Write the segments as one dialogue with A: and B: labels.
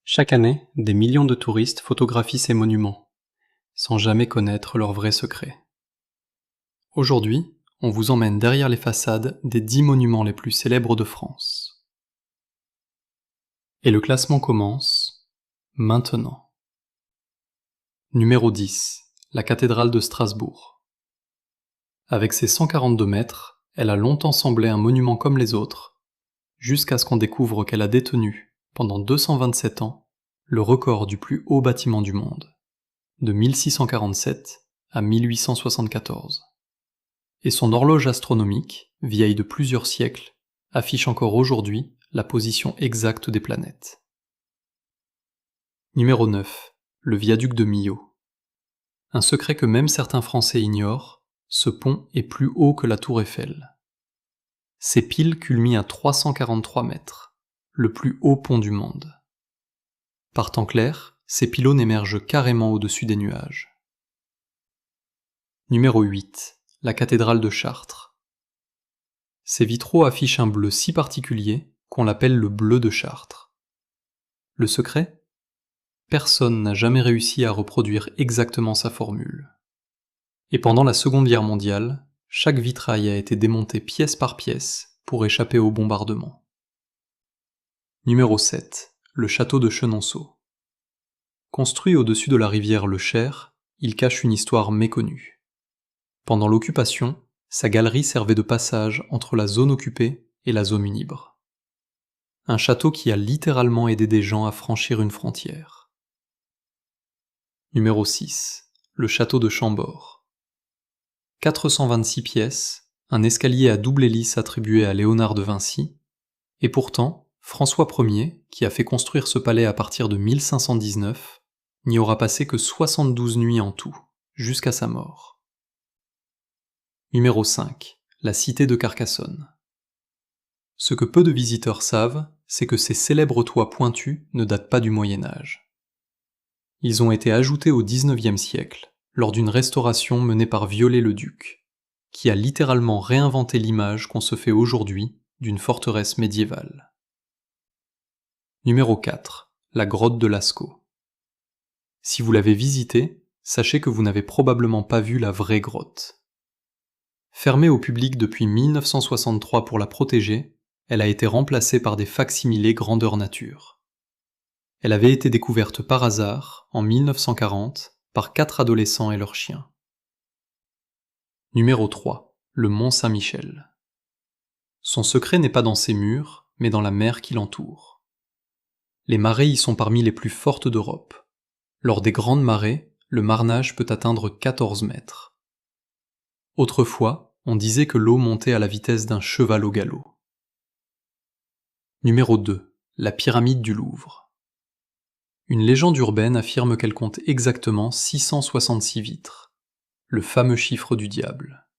A: Chaque année, des millions de touristes photographient ces monuments, sans jamais connaître leurs vrais secrets. Aujourd'hui, on vous emmène derrière les façades des 10 monuments les plus célèbres de France. Et le classement commence maintenant. Numéro 10, la cathédrale de Strasbourg. Avec ses 142 mètres, elle a longtemps semblé un monument comme les autres, jusqu'à ce qu'on découvre qu'elle a détenu, pendant 227 ans, le record du plus haut bâtiment du monde, de 1647 à 1874. Et son horloge astronomique, vieille de plusieurs siècles, affiche encore aujourd'hui la position exacte des planètes. Numéro 9. Le viaduc de Millau. Un secret que même certains Français ignorent, ce pont est plus haut que la tour Eiffel. Ses piles culminent à 343 mètres, le plus haut pont du monde. Par temps clair, ces pylônes émergent carrément au-dessus des nuages. Numéro 8. La cathédrale de Chartres. Ces vitraux affichent un bleu si particulier qu'on l'appelle le bleu de Chartres. Le secret ? Personne n'a jamais réussi à reproduire exactement sa formule. Et pendant la Seconde Guerre mondiale, chaque vitrail a été démonté pièce par pièce pour échapper au bombardement. Numéro 7. Le château de Chenonceau. Construit au-dessus de la rivière le Cher, il cache une histoire méconnue. Pendant l'occupation, sa galerie servait de passage entre la zone occupée et la zone libre. Un château qui a littéralement aidé des gens à franchir une frontière. Numéro 6. Le château de Chambord. 426 pièces, un escalier à double hélice attribué à Léonard de Vinci, et pourtant, François Ier, qui a fait construire ce palais à partir de 1519, n'y aura passé que 72 nuits en tout, jusqu'à sa mort. Numéro 5. La cité de Carcassonne. Ce que peu de visiteurs savent, c'est que ces célèbres toits pointus ne datent pas du Moyen-Âge. Ils ont été ajoutés au XIXe siècle, lors d'une restauration menée par Viollet-le-Duc, qui a littéralement réinventé l'image qu'on se fait aujourd'hui d'une forteresse médiévale. Numéro 4. La grotte de Lascaux. Si vous l'avez visitée, sachez que vous n'avez probablement pas vu la vraie grotte. Fermée au public depuis 1963 pour la protéger, elle a été remplacée par des facsimilés grandeur nature. Elle avait été découverte par hasard, en 1940, par 4 adolescents et leurs chiens. Numéro 3. Le Mont Saint-Michel. Son secret n'est pas dans ses murs, mais dans la mer qui l'entoure. Les marées y sont parmi les plus fortes d'Europe. Lors des grandes marées, le marnage peut atteindre 14 mètres. Autrefois, on disait que l'eau montait à la vitesse d'un cheval au galop. Numéro 2. La pyramide du Louvre. Une légende urbaine affirme qu'elle compte exactement 666 vitres, le fameux chiffre du diable.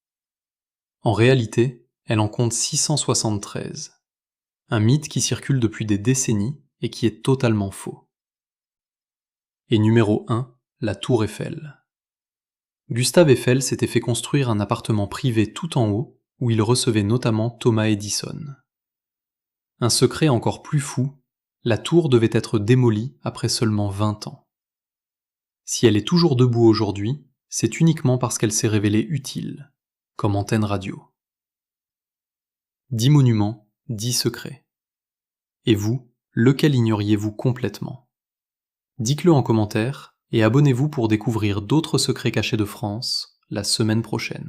A: En réalité, elle en compte 673, un mythe qui circule depuis des décennies et qui est totalement faux. Et numéro 1, la Tour Eiffel. Gustave Eiffel s'était fait construire un appartement privé tout en haut où il recevait notamment Thomas Edison. Un secret encore plus fou, la tour devait être démolie après seulement 20 ans. Si elle est toujours debout aujourd'hui, c'est uniquement parce qu'elle s'est révélée utile, comme antenne radio. 10 monuments, 10 secrets. Et vous, lequel ignoriez-vous complètement ? Dites-le en commentaire et abonnez-vous pour découvrir d'autres secrets cachés de France la semaine prochaine.